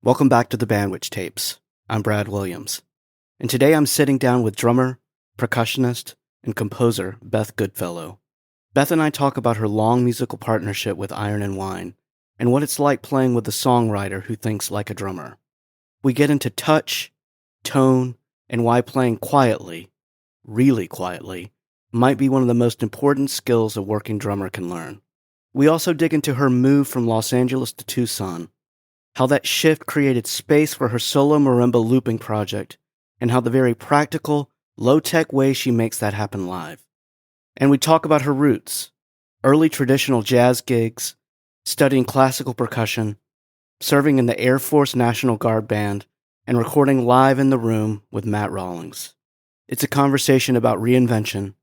Welcome back to the Bandwich Tapes. I'm Brad Williams, and today I'm sitting down with drummer, percussionist, and composer Beth Goodfellow. Beth and I talk about her long musical partnership with Iron and Wine, and what it's like playing with a songwriter who thinks like a drummer. We get into touch, tone, and why playing quietly, really quietly, might be one of the most important skills a working drummer can learn. We also dig into her move from Los Angeles to Tucson, how that shift created space for her solo marimba looping project, and how the very practical, low-tech way she makes that happen live. And we talk about her roots, early traditional jazz gigs, studying classical percussion, serving in the Air Force National Guard Band, and recording live in the room with Matt Rawlings. It's a conversation about reinvention,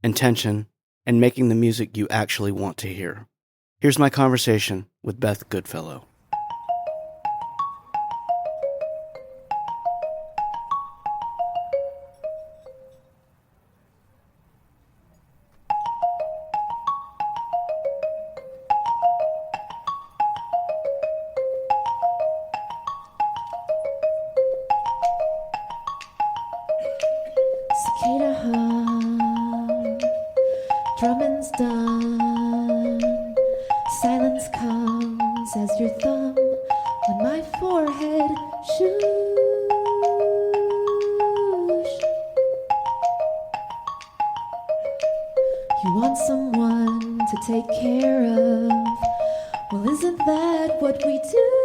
intention, and making the music you actually want to hear. Here's my conversation with Beth Goodfellow. Cicada hum, drumming's done. Silence comes as your thumb on my forehead shoosh. You want someone to take care of. Well, isn't that what we do?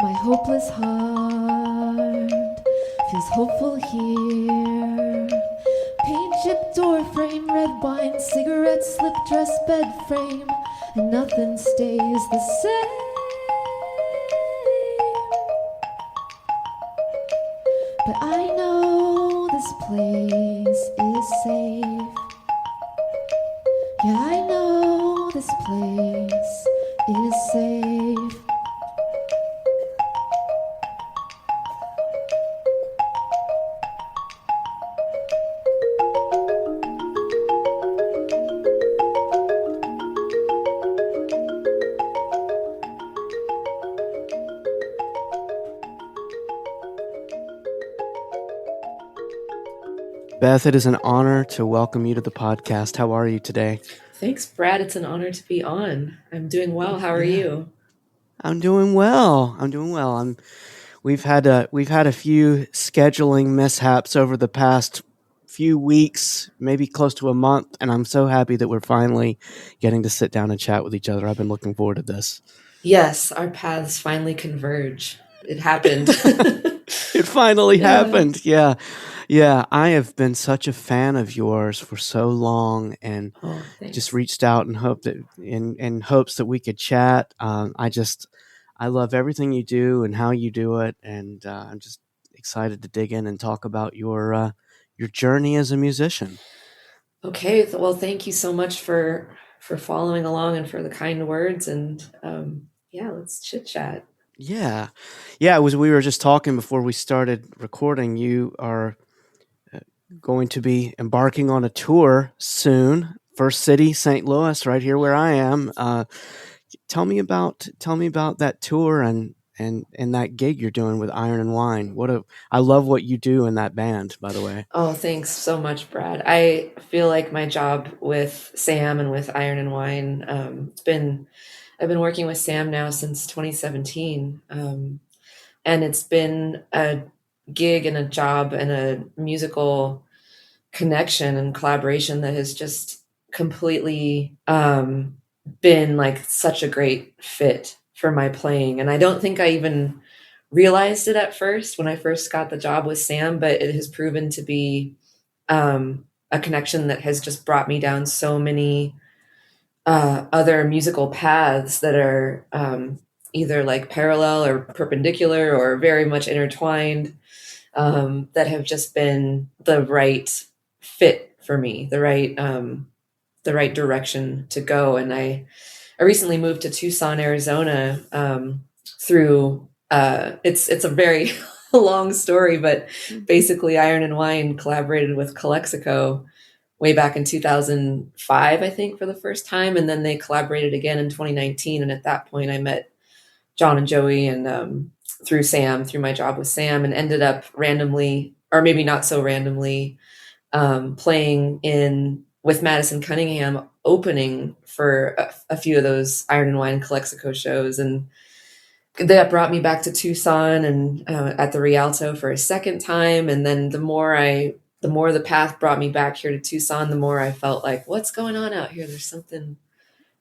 My hopeless heart feels hopeful here. Paint chipped door frame, red wine, cigarette slip dress, bed frame, and nothing stays the same. But I know this place is safe. Yeah, I know this place is safe. Beth, it is an honor to welcome you to the podcast. How are you today? Thanks, Brad. It's an honor to be on. I'm doing well. How are you? I'm doing well. We've had a few scheduling mishaps over the past few weeks, maybe close to a month, and I'm so happy that we're finally getting to sit down and chat with each other. I've been looking forward to this. Yes, our paths finally converge. It happened. It finally happened. Yeah. I have been such a fan of yours for so long, and just reached out and hoped that in hopes that we could chat. I love everything you do and how you do it, and I'm just excited to dig in and talk about your journey as a musician. Okay, well, thank you so much for following along and for the kind words, and let's chit chat. Yeah. We were just talking before we started recording. You are going to be embarking on a tour soon. First city, St. Louis, right here where I am. Tell me about that tour and that gig you're doing with Iron and Wine. I love what you do in that band, by the way. Oh, thanks so much, Brad. I feel like my job with Sam and with Iron and Wine, I've been working with Sam now since 2017. And it's been a gig and a job and a musical connection and collaboration that has just completely been like such a great fit for my playing. And I don't think I even realized it at first when I first got the job with Sam, but it has proven to be a connection that has just brought me down so many other musical paths that are either like parallel or perpendicular or very much intertwined, that have just been the right fit for me, the right direction to go. And I recently moved to Tucson, Arizona, through it's a very long story, but basically Iron and Wine collaborated with Calexico way back in 2005, I think, for the first time. And then they collaborated again in 2019. And at that point, I met John and Joey and through Sam, through my job with Sam, and ended up randomly, or maybe not so randomly, playing in with Madison Cunningham, opening for a few of those Iron and Wine Calexico shows. And that brought me back to Tucson and at the Rialto for a second time. And then the more the path brought me back here to Tucson, the more I felt like, what's going on out here? There's something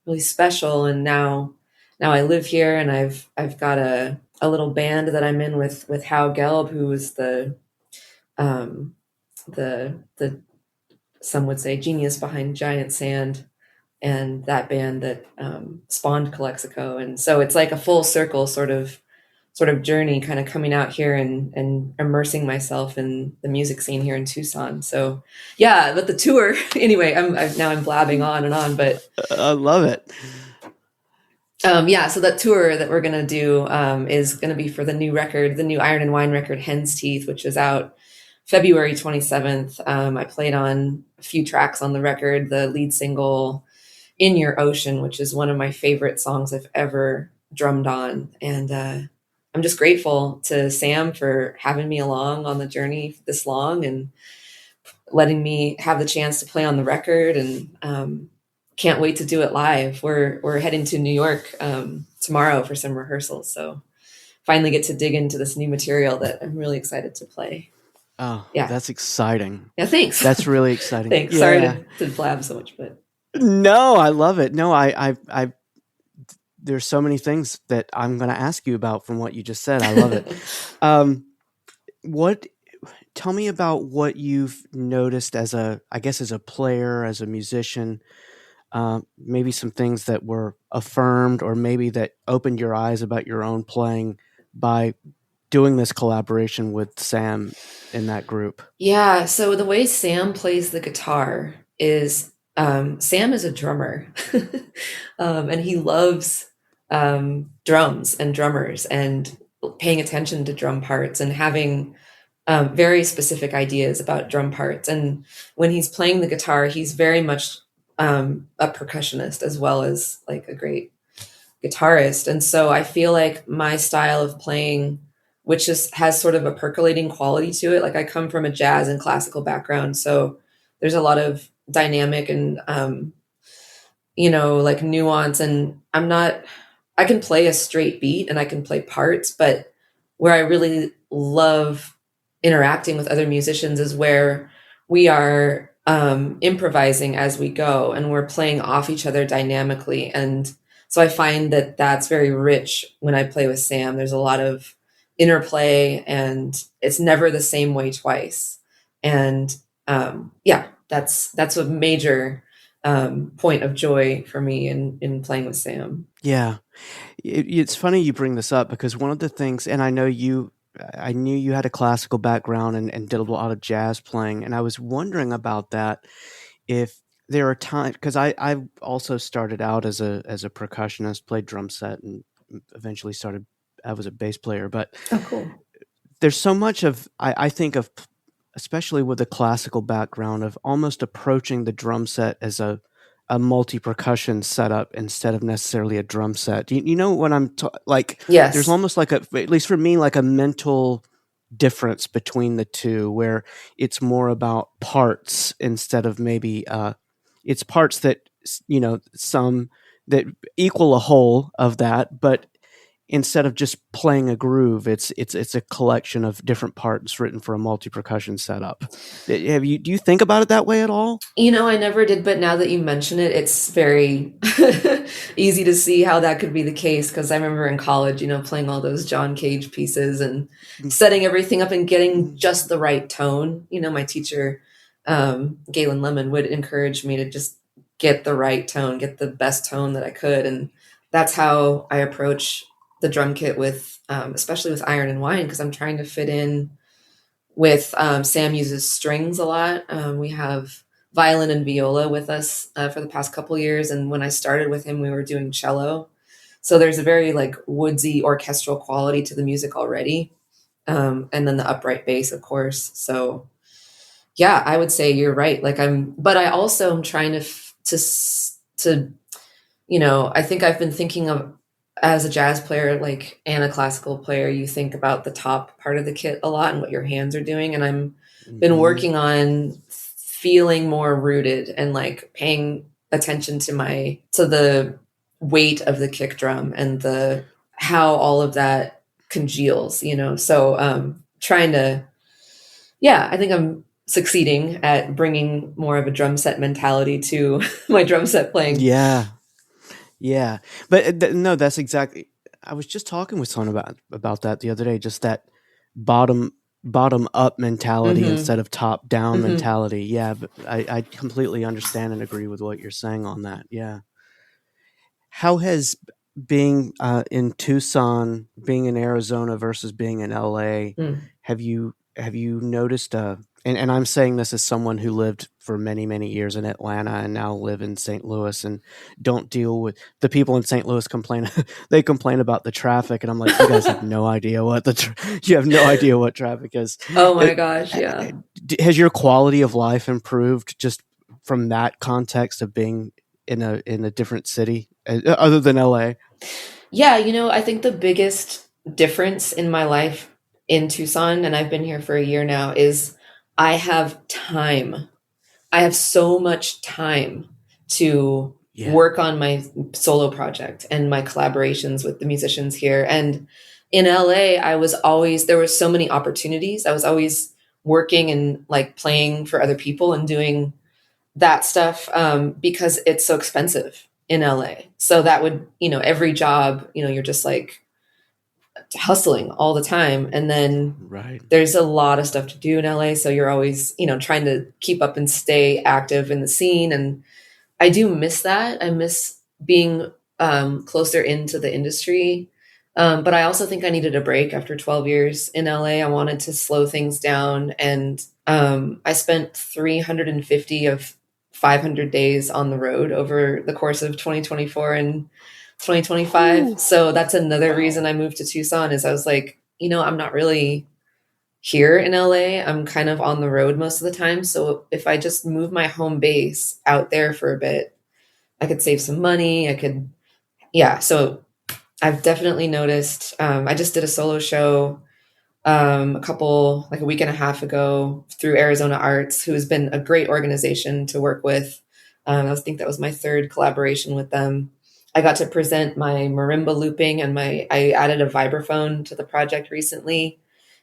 really special. And now I live here, and I've got a little band that I'm in with Hal Gelb, who was the some would say genius behind Giant Sand, and that band that spawned Calexico. And so it's like a full circle sort of journey, kind of coming out here and immersing myself in the music scene here in Tucson. So yeah, but the tour anyway, now I'm blabbing on and on, but I love it. Yeah, so that tour that we're gonna do is gonna be for the new record, the new Iron and Wine record, Hen's Teeth, which is out February 27th. I played on a few tracks on the record, the lead single, In Your Ocean, which is one of my favorite songs I've ever drummed on. And I'm just grateful to Sam for having me along on the journey this long and letting me have the chance to play on the record. And can't wait to do it live. We're heading to New York tomorrow for some rehearsals. So finally get to dig into this new material that I'm really excited to play. Oh, yeah, that's exciting. Yeah, thanks. That's really exciting. Thanks. Yeah. Sorry to blab so much, but no, I love it. No, I there's so many things that I'm going to ask you about from what you just said. I love it. Tell me about what you've noticed as a player, as a musician, maybe some things that were affirmed or maybe that opened your eyes about your own playing by doing this collaboration with Sam in that group. Yeah. So the way Sam plays the guitar is, Sam is a drummer and he loves drums and drummers and paying attention to drum parts and having very specific ideas about drum parts. And when he's playing the guitar, he's very much a percussionist as well as like a great guitarist. And so I feel like my style of playing, which has sort of a percolating quality to it. Like I come from a jazz and classical background. So there's a lot of dynamic and, like nuance. And I can play a straight beat and I can play parts, but where I really love interacting with other musicians is where we are improvising as we go and we're playing off each other dynamically. And so I find that that's very rich when I play with Sam. There's a lot of interplay and it's never the same way twice. And that's a major point of joy for me in playing with Sam. Yeah. It's funny you bring this up because one of the things, and I knew you had a classical background and did a lot of jazz playing. And I was wondering about that. If there are times, because I also started out as a percussionist, played drum set and eventually I was a bass player, but cool. There's so much of, I think of, especially with a classical background, of almost approaching the drum set as a multi-percussion setup instead of necessarily a drum set. You know what I'm like? Yes. There's almost like at least for me, like a mental difference between the two where it's more about parts instead of maybe it's parts that, some that equal a whole of that, but instead of just playing a groove, it's a collection of different parts written for a multi-percussion setup. Do you think about it that way at all? I never did, but now that you mention it, it's very easy to see how that could be the case. Because I remember in college, playing all those John Cage pieces and setting everything up and getting just the right tone. My teacher, Galen Lemon, would encourage me to just get the right tone, get the best tone that I could. And that's how I approach the drum kit with, especially with Iron and Wine, because I'm trying to fit in with, Sam uses strings a lot. We have violin and viola with us for the past couple years. And when I started with him, we were doing cello. So there's a very like woodsy orchestral quality to the music already. And then the upright bass, of course. So yeah, I would say you're right. Like but I also am trying to, I think I've been thinking of, as a jazz player, like, and a classical player, you think about the top part of the kit a lot and what your hands are doing. And I'm been Mm-hmm. working on feeling more rooted and like paying attention to the weight of the kick drum and the how all of that congeals, So trying to, yeah, I think I'm succeeding at bringing more of a drum set mentality to my drum set playing. Yeah, yeah. But no, that's exactly. I was just talking with someone about that the other day. Just that bottom bottom up mentality Mm-hmm. instead of top down Mm-hmm. mentality. Yeah, but I completely understand and agree with what you're saying on that. Yeah. How has being in Tucson, being in Arizona versus being in LA, Mm. have you noticed and I'm saying this as someone who lived for many, many years in Atlanta and now live in St. Louis and don't deal with the people in St. Louis complain they complain about the traffic and I'm like, you guys have no idea what you have no idea what traffic is. Oh my It, gosh, yeah. has your quality of life improved just from that context of being in a different city other than LA? Yeah, I think the biggest difference in my life in Tucson, and I've been here for a year now, is I have time. I have so much time to Yeah. work on my solo project and my collaborations with the musicians here. And in LA, there were so many opportunities. I was always working and like playing for other people and doing that stuff, because it's so expensive in LA. So that would, every job, you're just like hustling all the time. And then Right. there's a lot of stuff to do in LA. So you're always, trying to keep up and stay active in the scene. And I do miss that. I miss being closer into the industry. But I also think I needed a break after 12 years in LA. I wanted to slow things down. And I spent 350 of 500 days on the road over the course of 2024 and 2025. Whew. So that's another reason Wow. I moved to Tucson is I was like, I'm not really here in LA. I'm kind of on the road most of the time. So if I just move my home base out there for a bit, I could save some money. Yeah. So I've definitely noticed. I just did a solo show like a week and a half ago through Arizona Arts, who has been a great organization to work with. Think that was my third collaboration with them. I got to present my marimba looping and I added a vibraphone to the project recently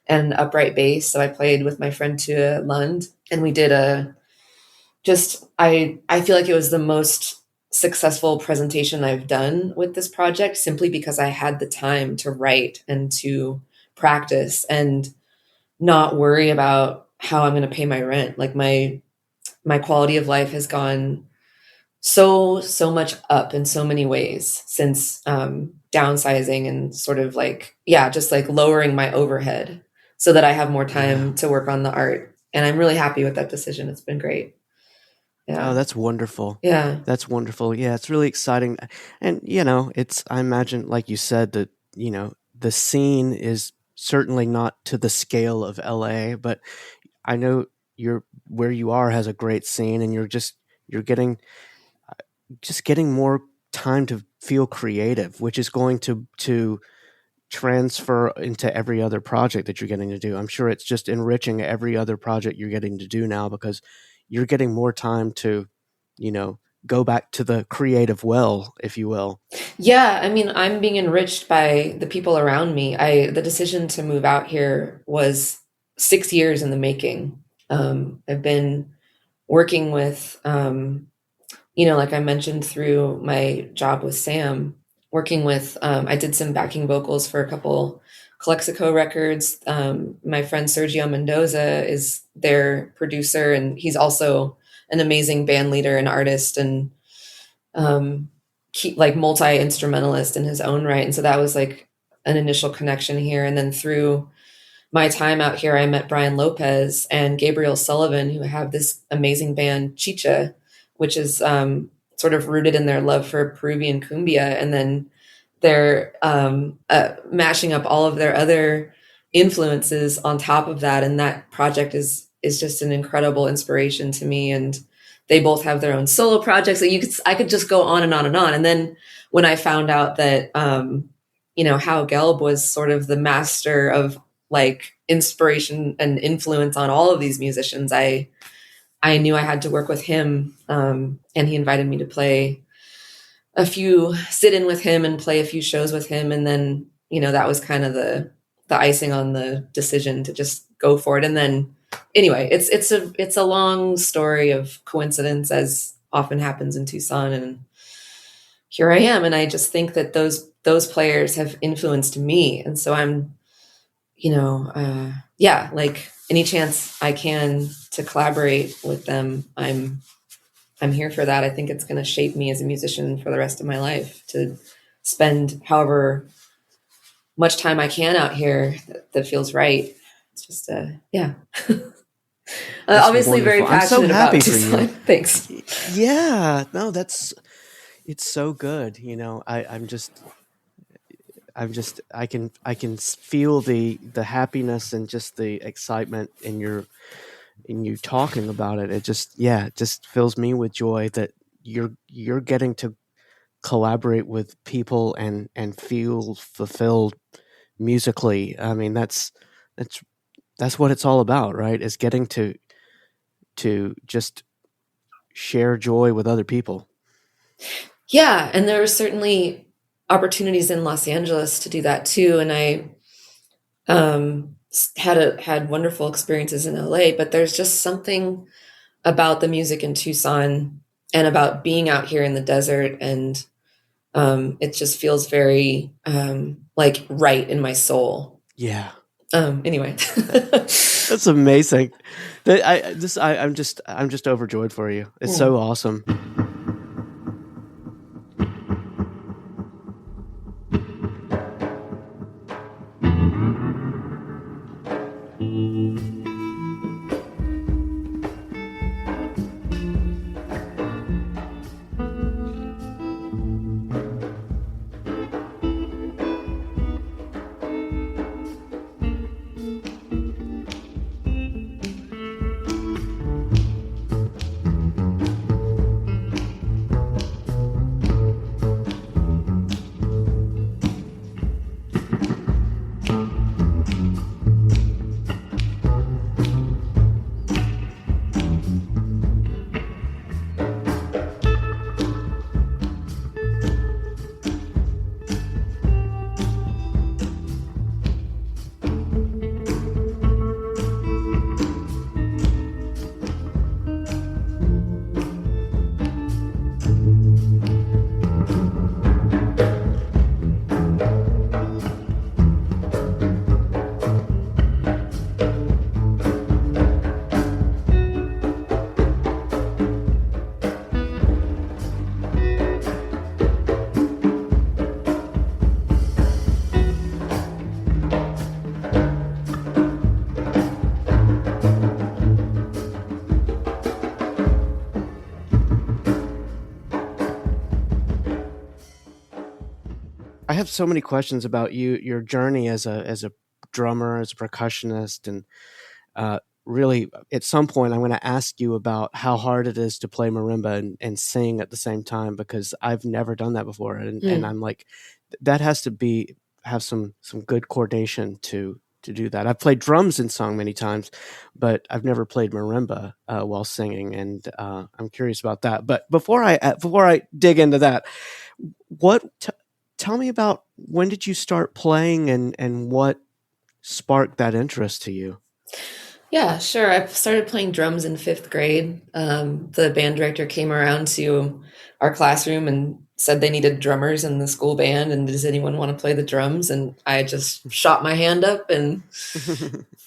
and upright bass. So I played with my friend Tua Lund and we did I feel like it was the most successful presentation I've done with this project simply because I had the time to write and to practice and not worry about how I'm going to pay my rent. Like my quality of life has gone so much up in so many ways since downsizing and sort of like, yeah, just like lowering my overhead so that I have more Yeah. time to work on the art. And I'm really happy with that decision. It's been great. Oh, Yeah. that's wonderful. Yeah. That's wonderful. Yeah, it's really exciting. And, it's, I imagine, like you said, that, the scene is certainly not to the scale of LA, but I know where you are has a great scene and you're getting more time to feel creative, which is going to transfer into every other project that you're getting to do. I'm sure it's just enriching every other project you're getting to do now because you're getting more time to, you know, go back to the creative well, if you will. Yeah, I mean, I'm being enriched by the people around me. The decision to move out here was 6 years in the making. I've been working with, like I mentioned through my job with Sam, working with, I did some backing vocals for a couple Calexico records. My friend Sergio Mendoza is their producer, and he's also an amazing band leader and artist. And um, like multi instrumentalist in his own right. And so that was like an initial connection here. And then through my time out here, I met Brian Lopez and Gabriel Sullivan, who have this amazing band Chicha, which is sort of rooted in their love for Peruvian cumbia. And then they're mashing up all of their other influences on top of that. And that project is is just an incredible inspiration to me. And they both have their own solo projects that I could just go on and on and on. And then when I found out that, how Gelb was sort of the master of like inspiration and influence on all of these musicians, I knew I had to work with him. And he invited me to sit in with him and play a few shows with him. And then, that was kind of the icing on the decision to just go for it. And then anyway, it's a long story of coincidence, as often happens in Tucson. And here I am. And I just think that those players have influenced me. And so I'm, like any chance I can to collaborate with them, I'm here for that. I think it's going to shape me as a musician for the rest of my life, to spend however much time I can out here that feels right. It's just, obviously wonderful. Very passionate about Tucson. Thanks. Yeah, no, it's so good. I can feel the happiness and just the excitement in you talking about it. It just fills me with joy that you're getting to collaborate with people and feel fulfilled musically. I mean, that's what it's all about, right? Is getting to just share joy with other people. Yeah, and there were certainly opportunities in Los Angeles to do that too, and I had wonderful experiences in LA, but there's just something about the music in Tucson and about being out here in the desert, and it just feels very like right in my soul. Yeah. Anyway, that's amazing. I'm just overjoyed for you. It's so awesome. I have so many questions about your journey as a drummer, as a percussionist, and really, at some point, I'm going to ask you about how hard it is to play marimba and sing at the same time, because I've never done that before, and I'm like, that has to have some good coordination to do that. I've played drums and sung many times, but I've never played marimba while singing, and I'm curious about that. But before I dig into that, tell me about, when did you start playing and what sparked that interest to you? Yeah, sure. I started playing drums in 5th grade. The band director came around to our classroom and said they needed drummers in the school band, and does anyone want to play the drums? And I just shot my hand up, and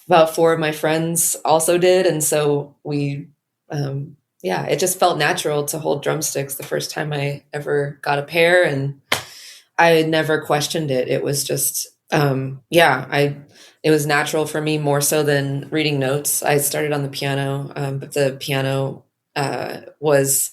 about 4 of my friends also did. And so we, it just felt natural to hold drumsticks the first time I ever got a pair, and I never questioned it. It was just, it was natural for me, more so than reading notes. I started on the piano, but the piano was,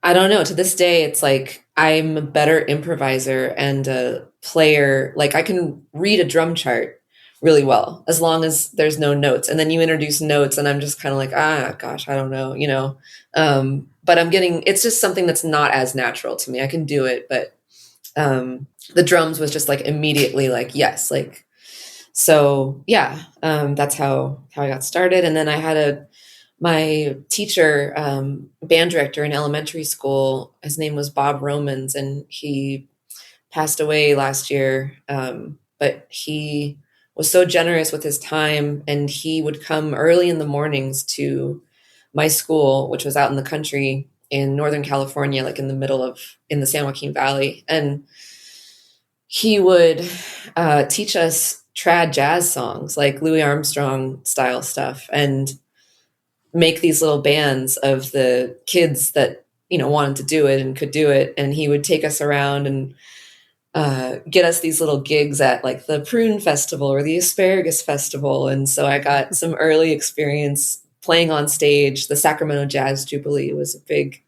I don't know, to this day, it's like I'm a better improviser and a player. Like, I can read a drum chart really well, as long as there's no notes. And then you introduce notes and I'm just kind of like, gosh, I don't know, but it's just something that's not as natural to me. I can do it, but the drums was just like immediately like, yes, like, so yeah, that's how I got started. And then I had my teacher, band director in elementary school, his name was Bob Romans, and he passed away last year. But he was so generous with his time, and he would come early in the mornings to my school, which was out in the country in Northern California, like in the San Joaquin Valley. And he would teach us trad jazz songs, like Louis Armstrong style stuff, and make these little bands of the kids that, wanted to do it and could do it. And he would take us around and get us these little gigs at like the Prune Festival or the Asparagus Festival. And so I got some early experience playing on stage. The Sacramento Jazz Jubilee was a big,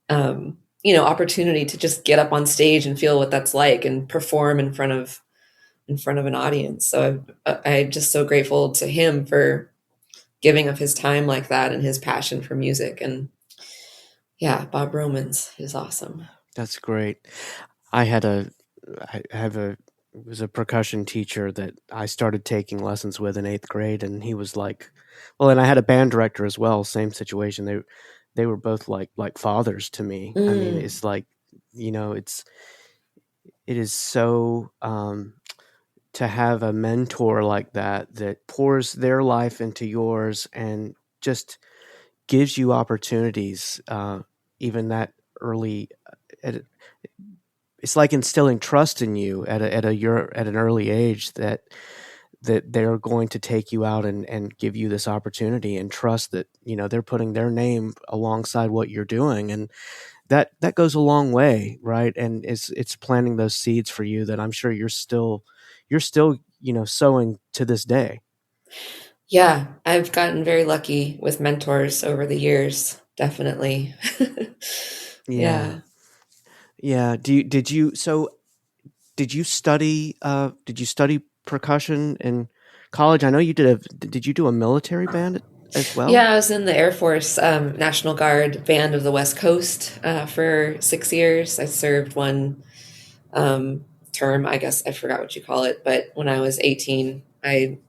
opportunity to just get up on stage and feel what that's like and perform in front of an audience. So I'm just so grateful to him for giving of his time like that and his passion for music. And yeah, Bob Romans is awesome. That's great. I was a percussion teacher that I started taking lessons with in 8th grade, and he was like, well, and I had a band director as well, same situation. They were both like fathers to me. I mean, it's like, it is so, to have a mentor like that pours their life into yours and just gives you opportunities, even that early. It's like instilling trust in you at an early age that they're going to take you out and give you this opportunity, and trust that they're putting their name alongside what you're doing, and that goes a long way, right? And it's planting those seeds for you that I'm sure you're still sowing to this day. Yeah, I've gotten very lucky with mentors over the years, definitely. Yeah. Did you study percussion in college? I know you did you do a military band as well? Yeah, I was in the Air Force National Guard Band of the West Coast for 6 years. I served one term, I guess I forgot what you call it, but when I was 18, I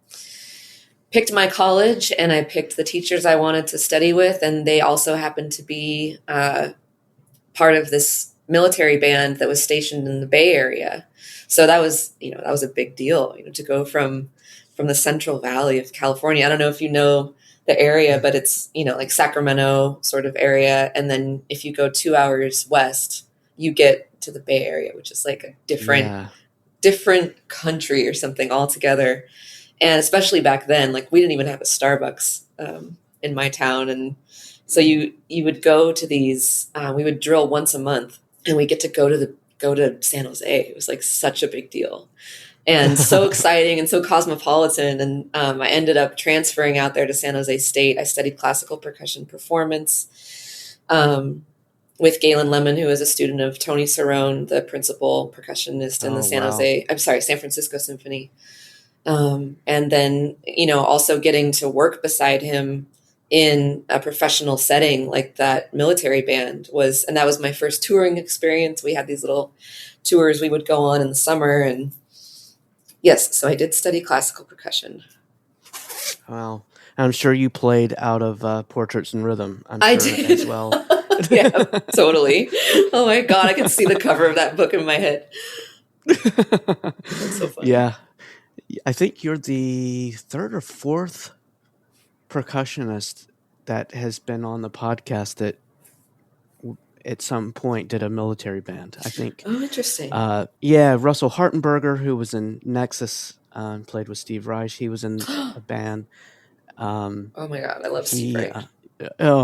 picked my college and I picked the teachers I wanted to study with, and they also happened to be part of this military band that was stationed in the Bay Area. So that was a big deal, to go from the Central Valley of California. I don't know if you know the area, but it's, like Sacramento sort of area. And then if you go 2 hours west, you get to the Bay Area, which is like a different country or something altogether. And especially back then, like we didn't even have a Starbucks in my town. And so you would go to these, we would drill once a month, and we get to go to San Jose. It was like such a big deal and so exciting and so cosmopolitan. And I ended up transferring out there to San Jose State. I studied classical percussion performance with Galen Lemon, who is a student of Tony Cerrone, the principal percussionist in the San Francisco Symphony. And then, also getting to work beside him in a professional setting like that military band and that was my first touring experience. We had these little tours we would go on in the summer, and yes, so I did study classical percussion. Wow. I'm sure you played out of Portraits in Rhythm. I did as well. Yeah, totally. Oh my God, I can see the cover of that book in my head. That's so funny. Yeah. I think you're the third or fourth percussionist that has been on the podcast that at some point did a military band, I think. Oh, interesting. Russell Hartenberger, who was in Nexus, played with Steve Reich. He was in a band. Oh my God, I love Steve Reich.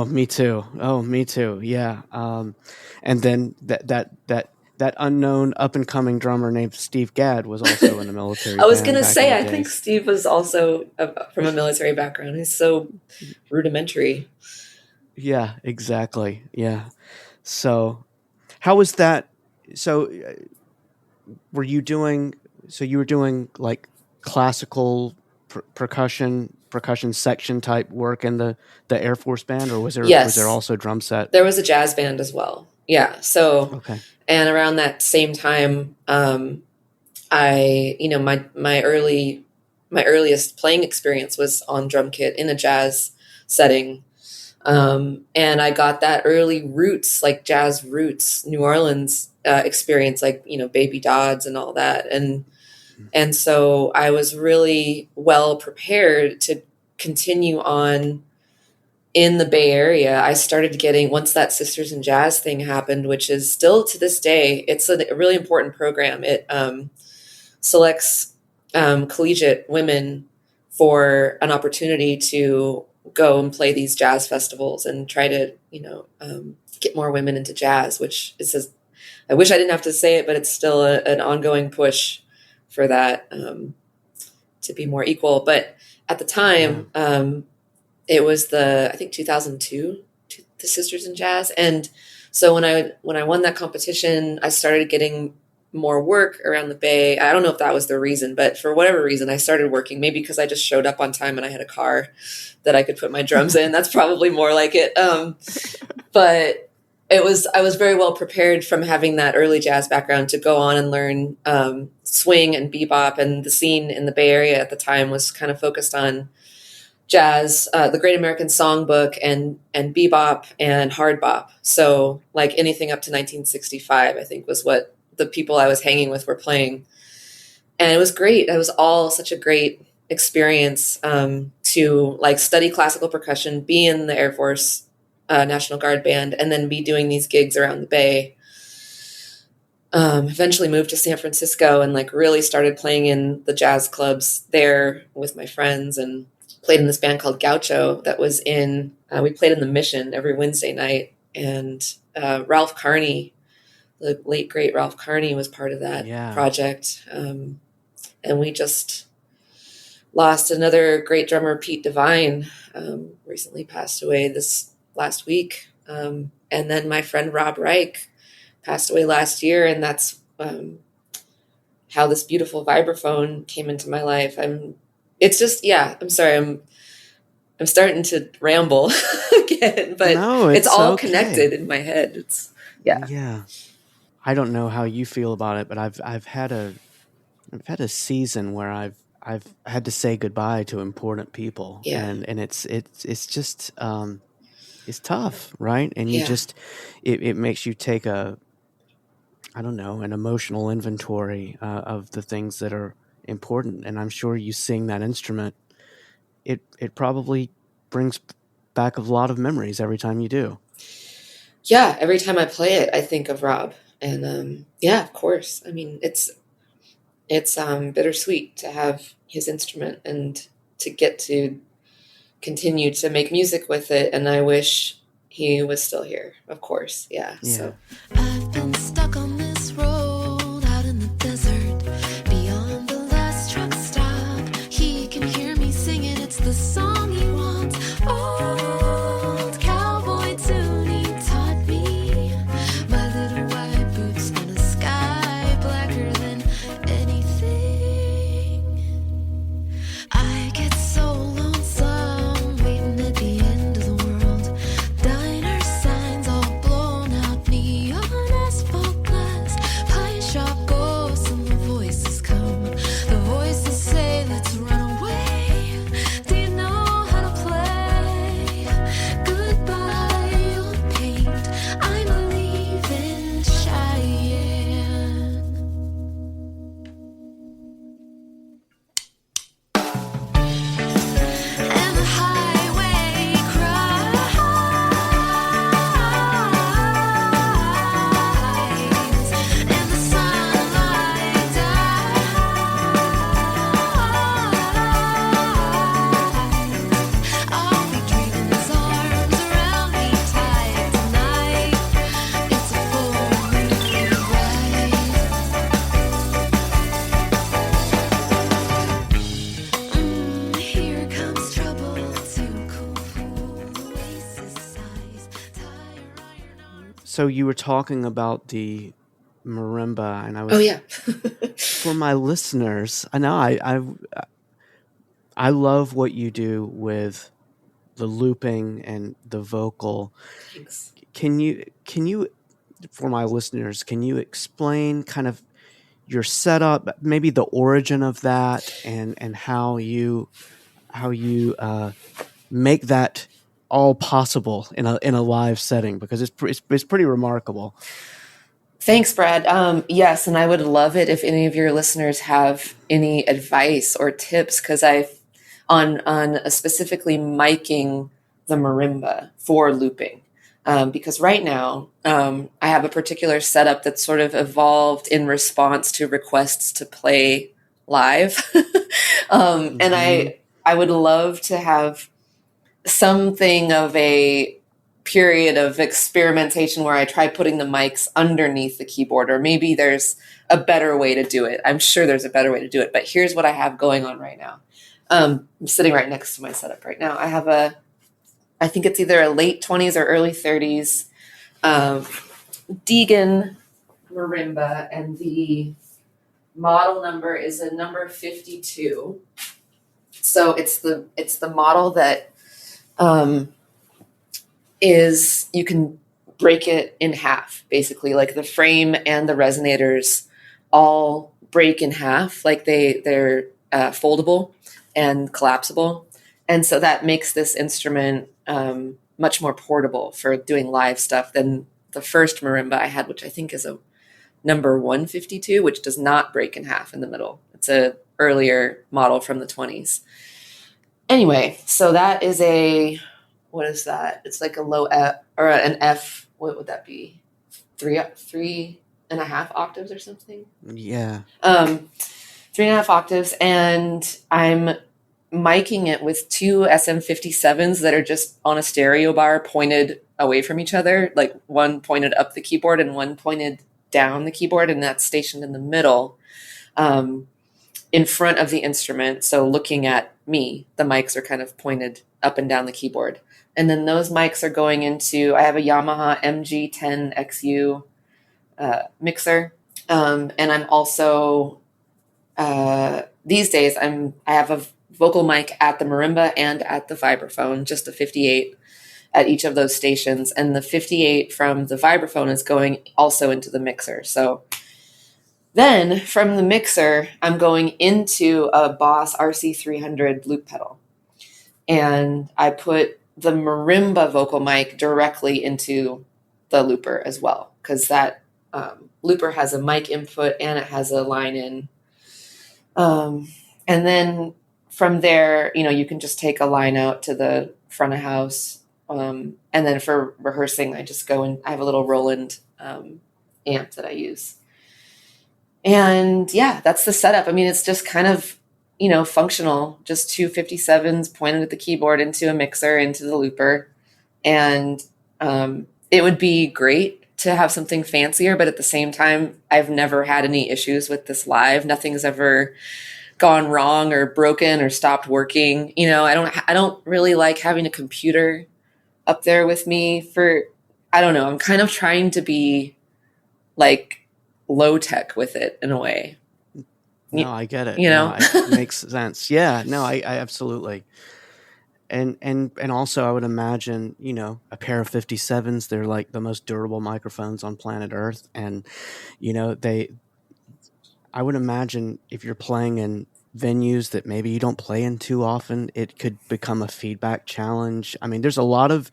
Me too. Yeah. And then that unknown up and coming drummer named Steve Gadd was also in the military. I was going to say, I think Steve was also from a military background. He's so rudimentary. Yeah, exactly. Yeah. So how was that? So you were doing like classical percussion section type work in the Air Force band, or was there Yes. also drum set? There was a jazz band as well. Yeah. So, Okay. And around that same time, I, my earliest playing experience was on drum kit in a jazz setting. And I got that early roots, like jazz roots, New Orleans experience, like, Baby Dodds and all that. And so I was really well prepared to continue on in the Bay Area. I started getting, once that Sisters in Jazz thing happened, which is still to this day, it's a really important program. It selects collegiate women for an opportunity to go and play these jazz festivals and try to, get more women into jazz, which is, I wish I didn't have to say it, but it's still an ongoing push for that to be more equal. But at the time, it was I think 2002, the Sisters in Jazz. And so when I won that competition, I started getting more work around the Bay. I don't know if that was the reason, but for whatever reason, I started working, maybe because I just showed up on time and I had a car that I could put my drums in. That's probably more like it. But I was very well prepared from having that early jazz background to go on and learn swing and bebop. And the scene in the Bay Area at the time was kind of focused on jazz, the Great American Songbook, and bebop and hard bop. So like anything up to 1965, I think, was what the people I was hanging with were playing. And it was great. It was all such a great experience to like study classical percussion, be in the Air Force National Guard band, and then be doing these gigs around the Bay. Eventually moved to San Francisco and like really started playing in the jazz clubs there with my friends, and played in this band called Gaucho that was we played in the Mission every Wednesday night. And Ralph Carney, the late great Ralph Carney, was part of that project. And we just lost another great drummer, Pete Devine, recently passed away this last week. And then my friend Rob Reich passed away last year. And that's how this beautiful vibraphone came into my life. It's just, I'm sorry, I'm starting to ramble again, but no, it's all connected in my head. Yeah. I don't know how you feel about it, but I've had a season where I've had to say goodbye to important people, and it's just it's tough, right? And you just it makes you take an emotional inventory of the things that are important. And I'm sure you sing that instrument, it probably brings back a lot of memories every time you do. Yeah, every time I play it, I think of Rob. And of course. I mean, it's bittersweet to have his instrument and to get to continue to make music with it. And I wish he was still here, of course. Yeah. So I've been stuck on this road out in the desert beyond the last truck stop. He can hear me singing, it's the song he wants. Old cowboy tune he taught me. My little white boots on a sky blacker than anything. I get so lonesome waiting at the end of the world. Diner signs all blown out, neon asphalt glass, pie shop ghosts, and the voices come. The voices say, let's run away. Do you know how to play? Goodbye, old paint. I'm leaving Cheyenne. And the highway cries, and the sunlight dies. I'll be dreaming his arms around me tight tonight. It's a full moon ride. Here comes trouble to cool the oasis size. Tire iron on. So you were talking about the marimba, and I Oh was yeah. for my listeners. I know I love what you do with the looping and the vocal. Thanks. Can you for my listeners, can you explain kind of your setup, maybe the origin of that, and how you make that all possible in a live setting, because it's pretty remarkable. Thanks, Brad. Yes, and I would love it if any of your listeners have any advice or tips, because on specifically miking the marimba for looping. Because right now I have a particular setup that's sort of evolved in response to requests to play live, and I would love to have something of a period of experimentation where I try putting the mics underneath the keyboard, or maybe there's a better way to do it. I'm sure there's a better way to do it, but here's what I have going on right now. I'm sitting right next to my setup right now. I have I think it's either a late 20s or early 30s Deegan marimba, and the model number is a number 52. So it's the model that is, you can break it in half, basically. Like the frame and the resonators all break in half, like they're foldable and collapsible. And so that makes this instrument much more portable for doing live stuff than the first marimba I had, which I think is a number 152, which does not break in half in the middle. It's a earlier model from the 20s. Anyway, so that is what is that? It's like a low F or an F. What would that be? 3.5 octaves or something? Yeah. 3.5 octaves. And I'm miking it with two SM57s that are just on a stereo bar pointed away from each other, like one pointed up the keyboard and one pointed down the keyboard, and that's stationed in the middle, in front of the instrument. So looking at me, the mics are kind of pointed up and down the keyboard. And then those mics are going into, I have a Yamaha MG10XU mixer. And I'm also, these days, I have a vocal mic at the marimba and at the vibraphone, just a 58 at each of those stations. And the 58 from the vibraphone is going also into the mixer. So then from the mixer, I'm going into a Boss RC300 loop pedal. And I put the marimba vocal mic directly into the looper as well, because that looper has a mic input and it has a line in. And then from there, you can just take a line out to the front of house. And then for rehearsing, I just go and I have a little Roland amp that I use. And yeah, that's the setup. I mean, it's just kind of, functional, just two 57s pointed at the keyboard into a mixer, into the looper. And it would be great to have something fancier, but at the same time, I've never had any issues with this live. Nothing's ever gone wrong or broken or stopped working. I don't really like having a computer up there with me I don't know. I'm kind of trying to be like low tech with it in a way. No, I get it. No, it makes sense. Yeah, no, I absolutely. And also I would imagine, a pair of 57s, they're like the most durable microphones on planet Earth. And, I would imagine if you're playing in venues that maybe you don't play in too often, it could become a feedback challenge. I mean, there's a lot of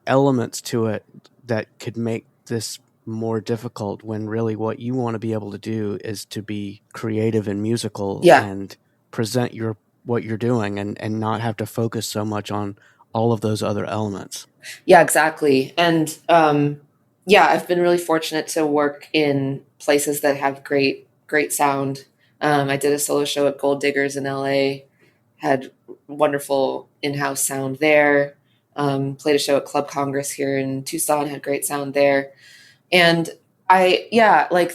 elements to it that could make this more difficult, when really what you want to be able to do is to be creative and musical and present what you're doing, and not have to focus so much on all of those other elements. Yeah, exactly. And I've been really fortunate to work in places that have great sound. I did a solo show at Gold Diggers in LA, had wonderful in-house sound there. Played a show at Club Congress here in Tucson, had great sound there. And like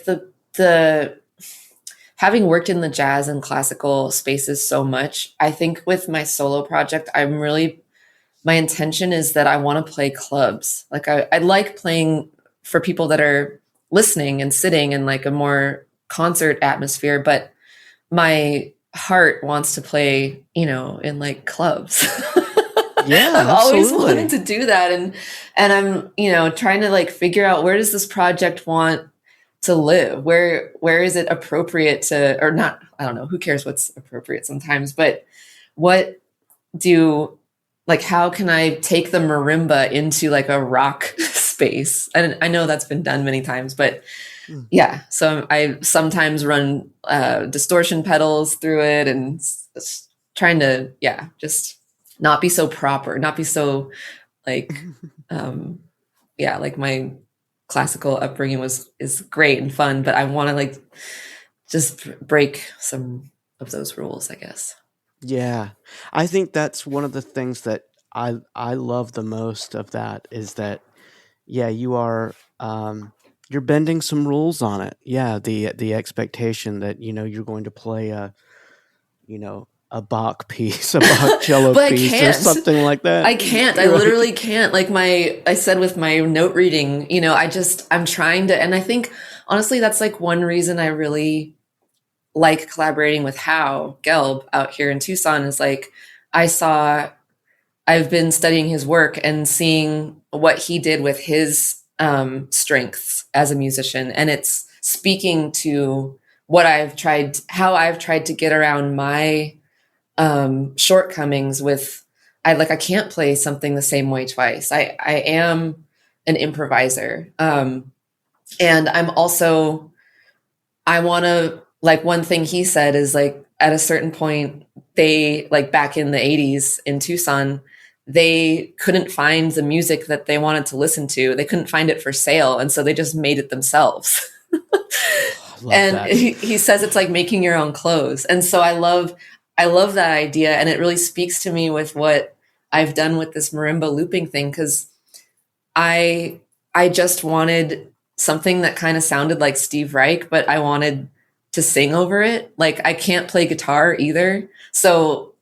the having worked in the jazz and classical spaces so much, I think with my solo project, my intention is that I want to play clubs. Like I like playing for people that are listening and sitting in like a more concert atmosphere, but my heart wants to play, you know, in like clubs. Yeah, I've always absolutely. wanted to do that. And I'm, you know, trying to like figure out, where does this project want to live? Where is it appropriate to, or not? I don't know, who cares what's appropriate sometimes, but what do, like, how can I take the marimba into like a rock space? And I know that's been done many times, but yeah. So I sometimes run distortion pedals through it, and trying to, yeah, just not be so proper, not be so like, yeah, like my classical upbringing is great and fun, but I want to like just break some of those rules, I guess. Yeah. I think that's one of the things that I love the most of that, is that, yeah, you are, you're bending some rules on it. Yeah, the expectation that, you know, you're going to play a, you know, a Bach piece, a Bach cello But I piece, or can't. something like that. I can't. I Right. literally can't. Like I said with my note reading, you know, I'm trying to, and I think honestly, that's like one reason I really like collaborating with How Gelb out here in Tucson, is like, I've been studying his work and seeing what he did with his strengths as a musician. And it's speaking to how I've tried to get around my shortcomings with, I can't play something the same way twice. I am an improviser. And I'm also, I want to, like, one thing he said is like, at a certain point, they, like back in the 80s in Tucson, they couldn't find the music that they wanted to listen to. They couldn't find it for sale. And so they just made it themselves. And that. he says it's like making your own clothes. And so I love that idea. And it really speaks to me with what I've done with this marimba looping thing. Cause I just wanted something that kind of sounded like Steve Reich, but I wanted to sing over it. Like, I can't play guitar either. So,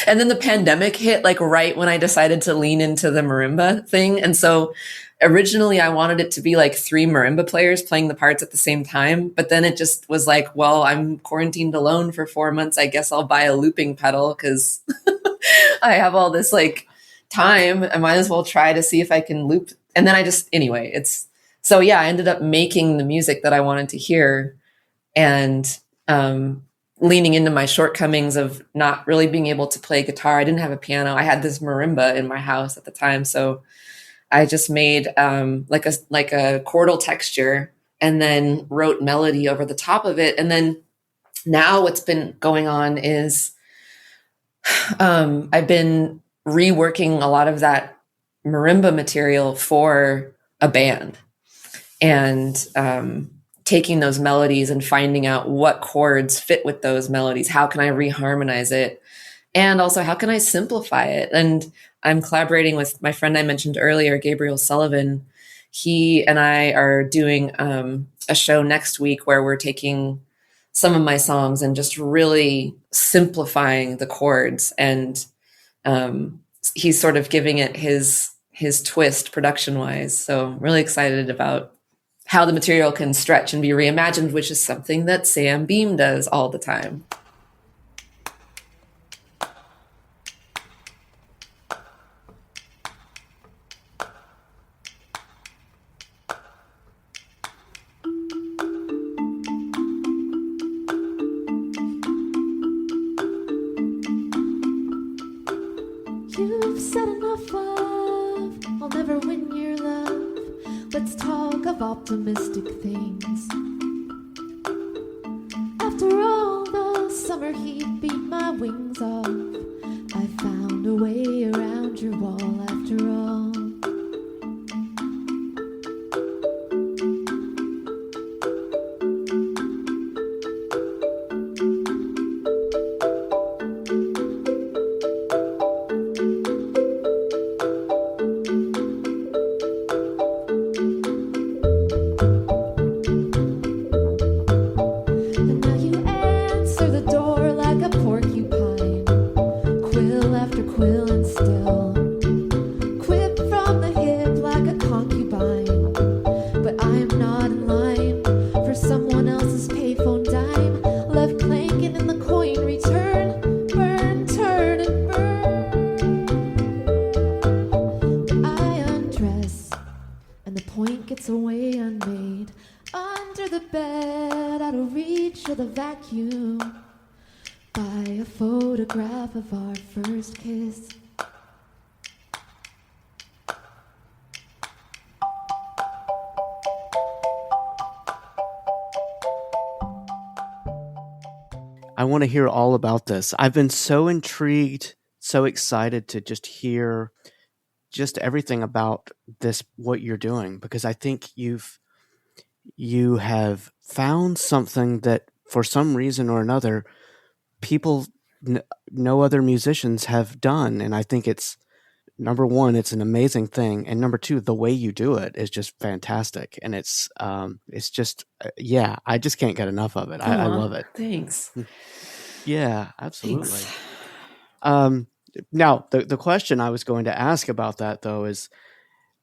and then the pandemic hit like right when I decided to lean into the marimba thing. And so originally I wanted it to be like 3 marimba players playing the parts at the same time. But then it just was like, well, I'm quarantined alone for 4 months. I guess I'll buy a looping pedal because I have all this like time. I might as well try to see if I can loop. And then so yeah, I ended up making the music that I wanted to hear, and leaning into my shortcomings of not really being able to play guitar. I didn't have a piano. I had this marimba in my house at the time. So I just made like a chordal texture and then wrote melody over the top of it. And then now what's been going on is I've been reworking a lot of that marimba material for a band, and taking those melodies and finding out what chords fit with those melodies. How can I reharmonize it? And also, how can I simplify it? And I'm collaborating with my friend I mentioned earlier, Gabriel Sullivan. He and I are doing a show next week where we're taking some of my songs and just really simplifying the chords. And he's sort of giving it his twist production-wise. So I'm really excited about how the material can stretch and be reimagined, which is something that Sam Beam does all the time. You've said enough of, I'll never win your love. Let's talk of optimistic things. After all the summer heat beat my wings off, I found a way around your wall after all. And now you answer the door like a out of reach of the vacuum by a photograph of our first kiss. I want to hear all about this. I've been so intrigued, so excited to just hear just everything about this, what you're doing, because I think you have found something that for some reason or another, people, no other musicians have done. And I think it's, number one, it's an amazing thing. And number two, the way you do it is just fantastic. And it's just, yeah, I just can't get enough of it. I love it. Thanks. Yeah, absolutely. Thanks. Now, the question I was going to ask about that, though, is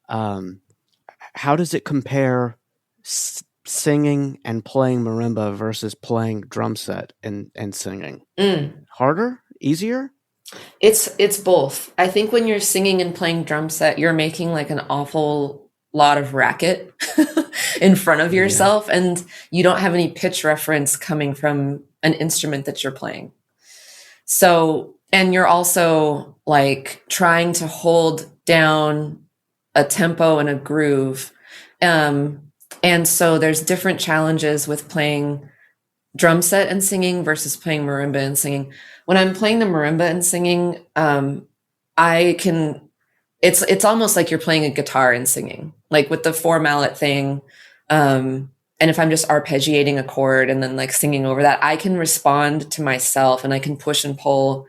how does it compare singing and playing marimba versus playing drum set and singing? Harder? Easier? It's both. I think when you're singing and playing drum set, you're making like an awful lot of racket in front of yourself, and you don't have any pitch reference coming from an instrument that you're playing. So, and you're also like trying to hold down a tempo and a groove. And so there's different challenges with playing drum set and singing versus playing marimba and singing. When I'm playing the marimba and singing, it's almost like you're playing a guitar and singing, like with the 4-mallet thing. And if I'm just arpeggiating a chord and then like singing over that, I can respond to myself and I can push and pull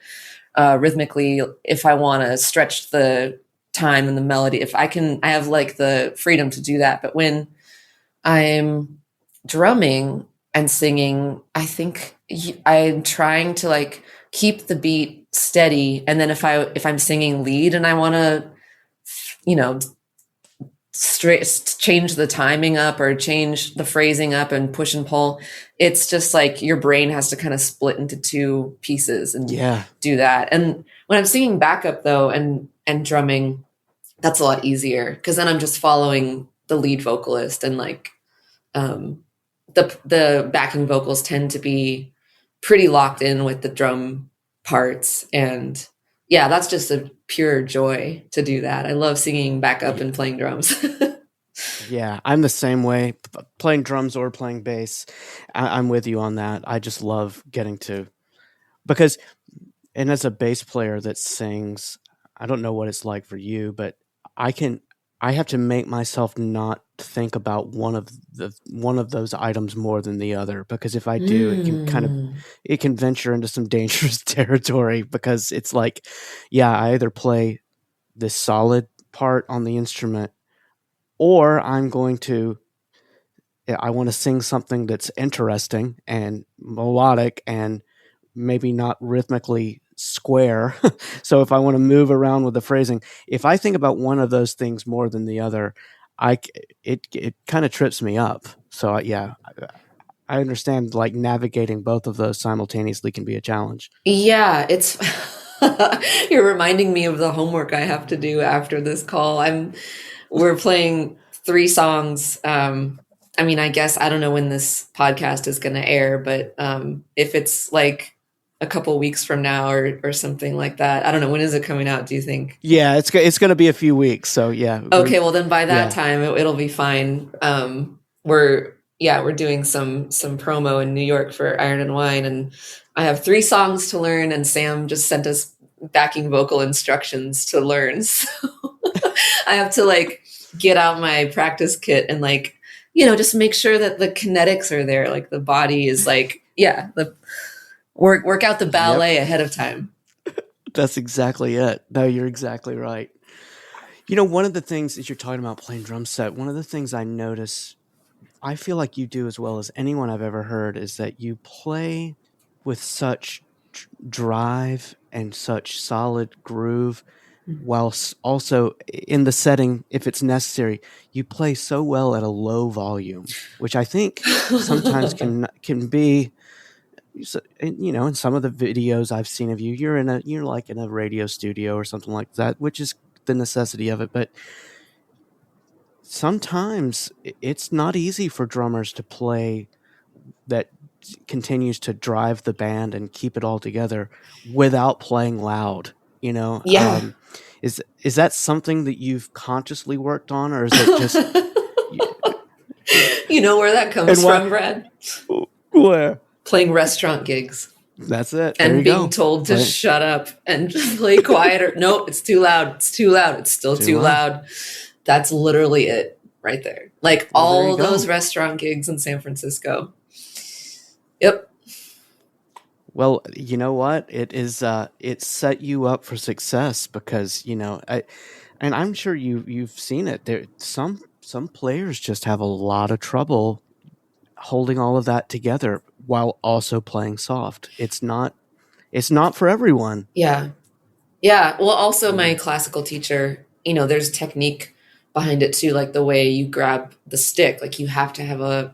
rhythmically if I want to stretch the time and the melody. I have like the freedom to do that. But when I'm drumming and singing, I think I'm trying to like keep the beat steady. And then if I'm singing lead and I want to, change the timing up or change the phrasing up and push and pull, it's just like your brain has to kind of split into two pieces and do that. And when I'm singing backup though, and drumming, that's a lot easier because then I'm just following the lead vocalist, and like the backing vocals tend to be pretty locked in with the drum parts. And yeah, that's just a pure joy to do that. I love singing backup and playing drums. Yeah, I'm the same way, playing drums or playing bass. I'm with you on that. I just love getting to, because, and as a bass player that sings, I don't know what it's like for you, but I have to make myself not think about one of those items more than the other, because if I do, it can venture into some dangerous territory, because it's like, yeah, I either play this solid part on the instrument, or I want to sing something that's interesting and melodic and maybe not rhythmically square. So if I want to move around with the phrasing, if I think about one of those things more than the other, it kind of trips me up. So yeah, I understand like navigating both of those simultaneously can be a challenge. Yeah, it's you're reminding me of the homework I have to do after this call. We're playing 3 songs. I mean, I guess I don't know when this podcast is going to air, but if it's like a couple weeks from now or something like that, I don't know. When is it coming out, do you think? Yeah, it's going to be a few weeks. So yeah. Okay, well then by that time it'll be fine. We're doing some promo in New York for Iron and Wine, and I have 3 songs to learn, and Sam just sent us backing vocal instructions to learn. So I have to like get out my practice kit and like, just make sure that the kinetics are there. Like the body is like, the work out the ballet ahead of time. That's exactly it. No, you're exactly right. One of the things as you're talking about playing drum set, one of the things I notice, I feel like you do as well as anyone I've ever heard, is that you play with such drive and such solid groove, whilst also in the setting, if it's necessary, you play so well at a low volume, which I think sometimes can be, in some of the videos I've seen of you, you're like in a radio studio or something like that, which is the necessity of it. But sometimes it's not easy for drummers to play that continues to drive the band and keep it all together without playing loud, you know? Yeah. Is that something that you've consciously worked on, or is it just You know where that comes from, Brad? Where? Playing restaurant gigs. That's it. And being told to shut up and just play quieter. No, it's too loud. It's too loud. It's still too loud. That's literally it right there. Like all those restaurant gigs in San Francisco. Yep. Well, you know what? It is. It set you up for success because and I'm sure you've seen it. There, some players just have a lot of trouble holding all of that together while also playing soft. It's not for everyone. Yeah. Yeah. Well, also my classical teacher, there's technique behind it too, like the way you grab the stick. Like you have to have a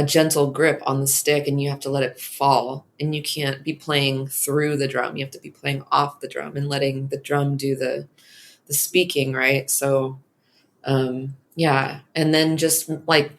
gentle grip on the stick and you have to let it fall, and you can't be playing through the drum. You have to be playing off the drum and letting the drum do the speaking, right? So yeah. And then just like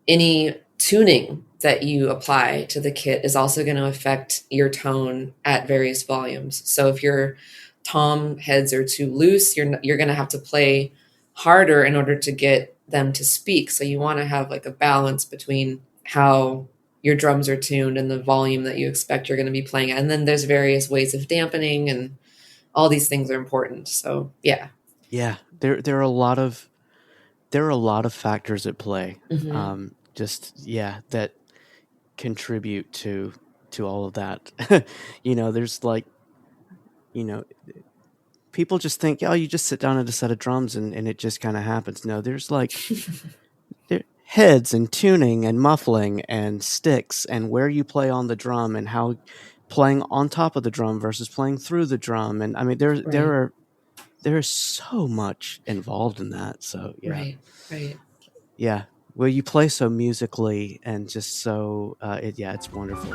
any tuning that you apply to the kit is also going to affect your tone at various volumes. So if your tom heads are too loose, you're going to have to play harder in order to get them to speak. So you want to have like a balance between how your drums are tuned and the volume that you expect you're going to be playing at. And then there's various ways of dampening, and all these things are important. So yeah. Yeah. There are a lot of factors at play. Mm-hmm. That contribute to all of that. There's like, people just think, oh, you just sit down at a set of drums and it just kind of happens. No, there's like heads and tuning and muffling and sticks and where you play on the drum and how playing on top of the drum versus playing through the drum. And I mean, there is so much involved in that. So yeah. Right. Yeah. Well, you play so musically and just so, it's wonderful.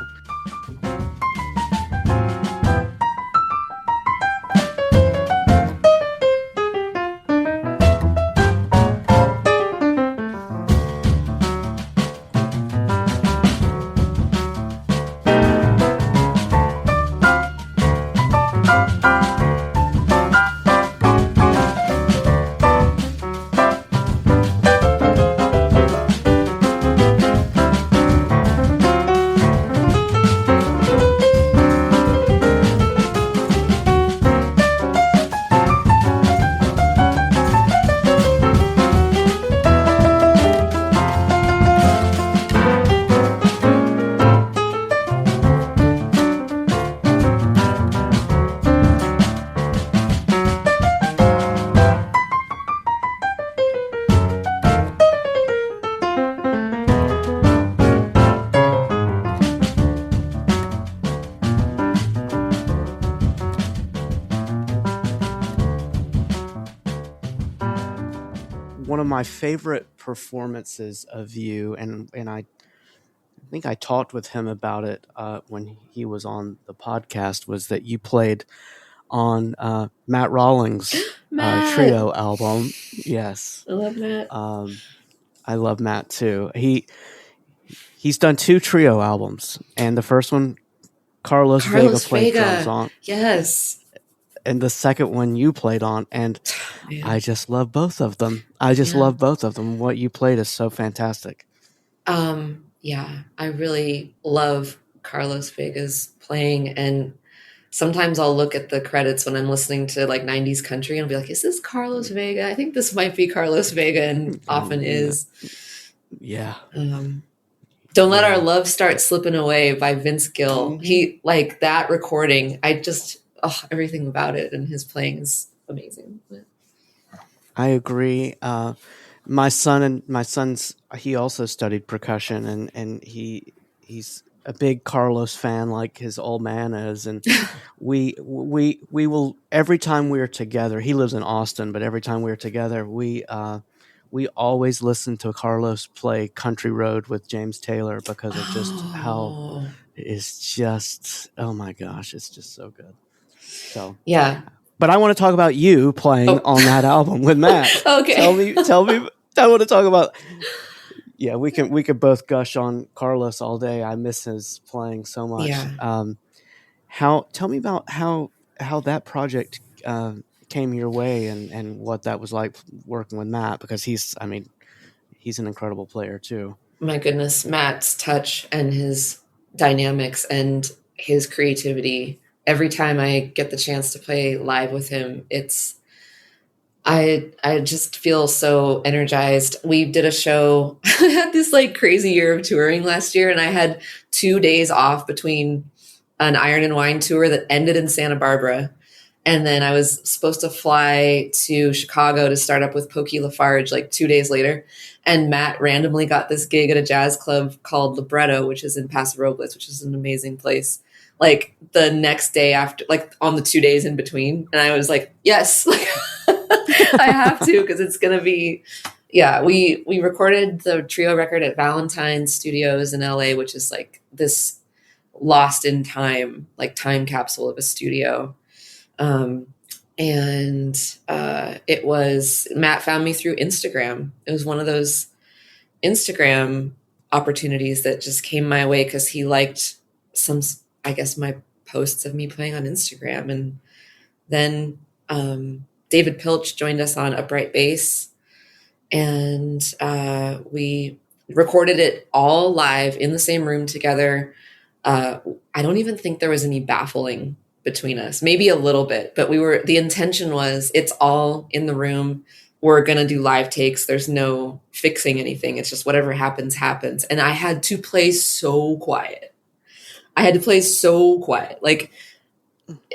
One of my favorite performances of you, and I think I talked with him about it when he was on the podcast, was that you played on Matt Rawlings' trio album. Yes. I love Matt. I love Matt too. He's done 2 trio albums, and the first one, Carlos Vega played drums on. Yes. And the second one you played on, and I just love both of them. Love both of them. What you played is so fantastic. Yeah, I really love Carlos Vega's playing, and sometimes I'll look at the credits when I'm listening to like 90s country and I'll be like, is this Carlos Vega? I think this might be Carlos Vega, and often is. Yeah. Don't Let Our Love Start Slipping Away by Vince Gill. Mm-hmm. He, like that recording, everything about it, and his playing is amazing. I agree. My son's he also studied percussion, and he's a big Carlos fan, like his old man is, and we will, every time we're together, he lives in Austin, but every time we're together, we always listen to Carlos play Country Road with James Taylor because of just how it's just, oh my gosh, it's just so good. So yeah. But I want to talk about you playing on that album with Matt. Okay. Tell me. I want to talk about Yeah, we could both gush on Carlos all day. I miss his playing so much. Yeah. How tell me about how that project came your way and what that was like working with Matt, because he's an incredible player too. My goodness, Matt's touch and his dynamics and his creativity. Every time I get the chance to play live with him, I just feel so energized. We did a show. I had this like crazy year of touring last year, and I had 2 days off between an Iron and Wine tour that ended in Santa Barbara. And then I was supposed to fly to Chicago to start up with Pokey Lafarge like 2 days later. And Matt randomly got this gig at a jazz club called Libretto, which is in Paso Robles, which is an amazing place. Like the next day after, like on the 2 days in between. And I was like, yes, like I have to, because it's going to be, yeah, we recorded the trio record at Valentine Studios in LA, which is like this lost in time, like time capsule of a studio. It was, Matt found me through Instagram. It was one of those Instagram opportunities that just came my way because he liked I guess, my posts of me playing on Instagram. And then David Pilch joined us on upright bass, and we recorded it all live in the same room together. I don't even think there was any baffling between us, maybe a little bit, but the intention was it's all in the room. We're going to do live takes. There's no fixing anything. It's just whatever happens, happens. And I had to play so quiet. Like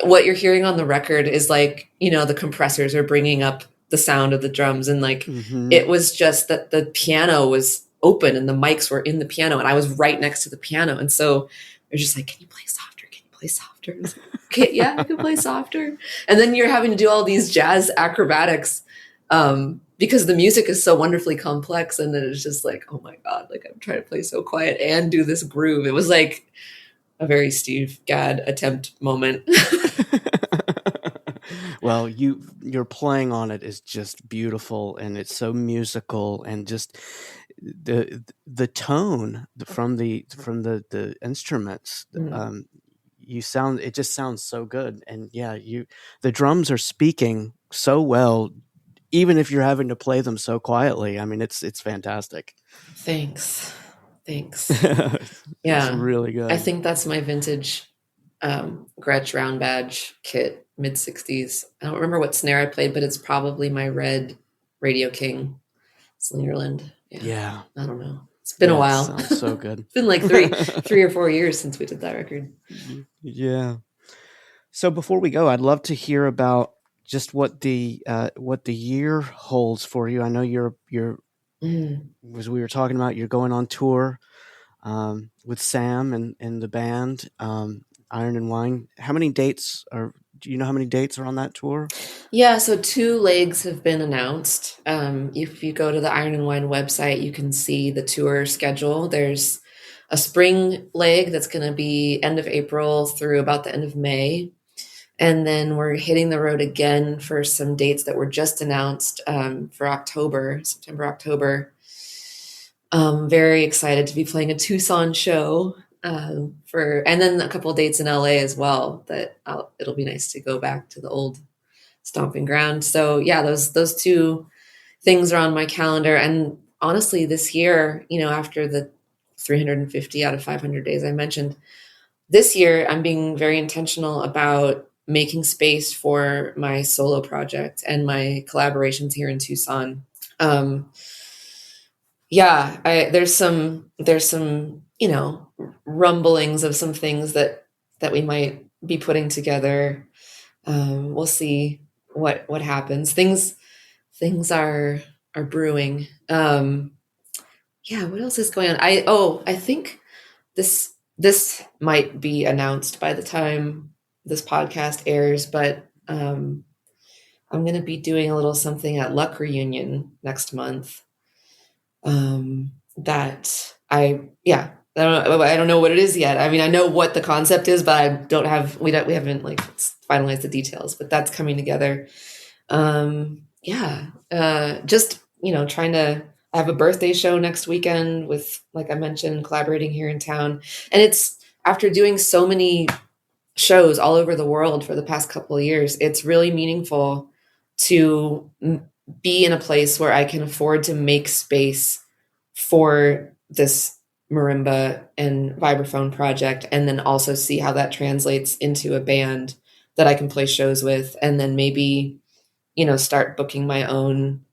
what you're hearing on the record is like, the compressors are bringing up the sound of the drums. And like, It was just that the piano was open and the mics were in the piano, and I was right next to the piano. And so they're just like, can you play softer? Can you play softer? I was like, okay, yeah, I can play softer. And then you're having to do all these jazz acrobatics because the music is so wonderfully complex. And then it's just like, oh my God, like I'm trying to play so quiet and do this groove. It was like a very Steve Gadd attempt moment. Well, your playing on it is just beautiful, and it's so musical, and just the tone from the instruments. It just sounds so good. And yeah, the drums are speaking so well, even if you're having to play them so quietly. I mean, it's fantastic. Thanks. Yeah, it's really good. I think that's my vintage Gretsch round badge kit, mid 60s. I don't remember what snare I played, but it's probably my red Radio King Slingerland. Yeah. I don't know. It's been a while. Sounds so good. It's been like three or 4 years since we did that record. Yeah. So before we go, I'd love to hear about just what the year holds for you. I know as we were talking about, you're going on tour with Sam and the band, Iron and Wine. Do you know how many dates are on that tour? Yeah, so 2 legs have been announced. If you go to the Iron and Wine website, you can see the tour schedule. There's a spring leg that's going to be end of April through about the end of May. And then we're hitting the road again for some dates that were just announced for September, October. Very excited to be playing a Tucson show and then a couple of dates in LA as well. It'll be nice to go back to the old stomping ground. So yeah, those 2 things are on my calendar. And honestly, this year, after the 350 out of 500 days I mentioned, this year I'm being very intentional about making space for my solo project and my collaborations here in Tucson. There's some rumblings of some things that we might be putting together. We'll see what happens. Things are brewing. What else is going on? I think this might be announced by the time this podcast airs, but I'm going to be doing a little something at Luck Reunion next month. That I don't know what it is yet. I mean, I know what the concept is, but we haven't like finalized the details, but that's coming together. Just, trying to, I have a birthday show next weekend with, like I mentioned, collaborating here in town. And it's after doing so many shows all over the world for the past couple of years, it's really meaningful to be in a place where I can afford to make space for this marimba and vibraphone project, and then also see how that translates into a band that I can play shows with, and then maybe, start booking my own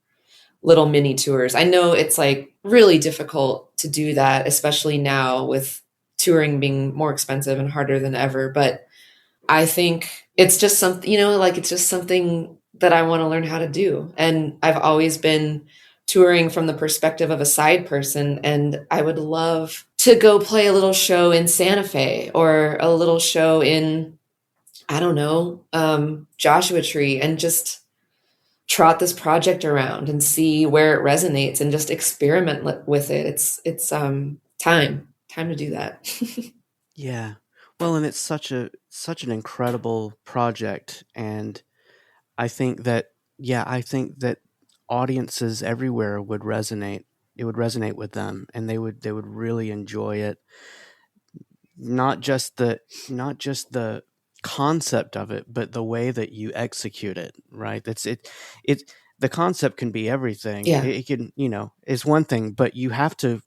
little mini tours. I know it's like really difficult to do that, especially now with touring being more expensive and harder than ever. But I think it's just something, it's just something that I want to learn how to do. And I've always been touring from the perspective of a side person. And I would love to go play a little show in Santa Fe or a little show in, I don't know, Joshua Tree, and just trot this project around and see where it resonates and just experiment with it. It's time to do that. Yeah. Well, and it's such an incredible project, and I think that audiences everywhere would resonate. It would resonate with them, and they would really enjoy it. Not just the concept of it, but the way that you execute it, right? The concept can be everything. Yeah. It can, is one thing, but you have to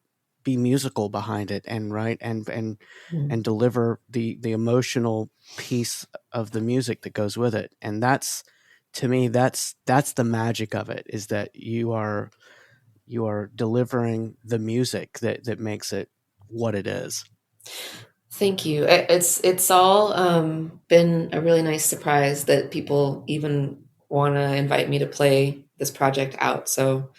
be musical behind it, and right and deliver the emotional piece of the music that goes with it. And that's, to me, that's the magic of it, is that you are delivering the music that makes it what it is. Thank you. It's all been a really nice surprise that people even want to invite me to play this project out. So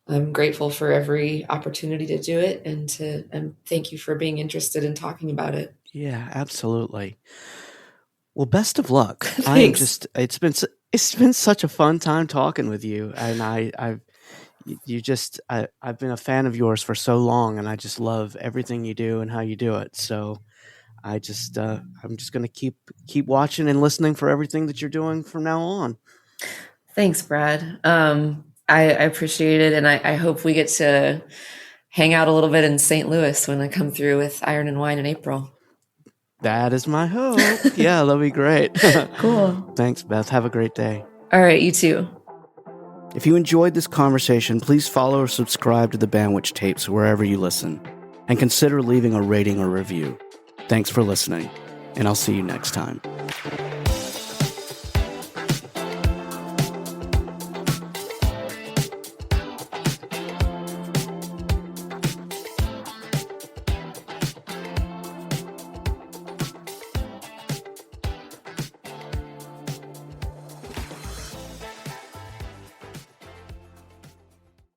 I'm grateful for every opportunity to do it, and thank you for being interested in talking about it. Yeah, absolutely. Well, best of luck. Thanks. It's been such a fun time talking with you, and I've been a fan of yours for so long, and I just love everything you do and how you do it. So I'm just going to keep watching and listening for everything that you're doing from now on. Thanks, Brad. I appreciate it, and I hope we get to hang out a little bit in St. Louis when I come through with Iron and Wine in April. That is my hope. Yeah, that'll be great. Cool. Thanks, Beth. Have a great day. All right, you too. If you enjoyed this conversation, please follow or subscribe to the Bandwich Tapes wherever you listen, and consider leaving a rating or review. Thanks for listening, and I'll see you next time.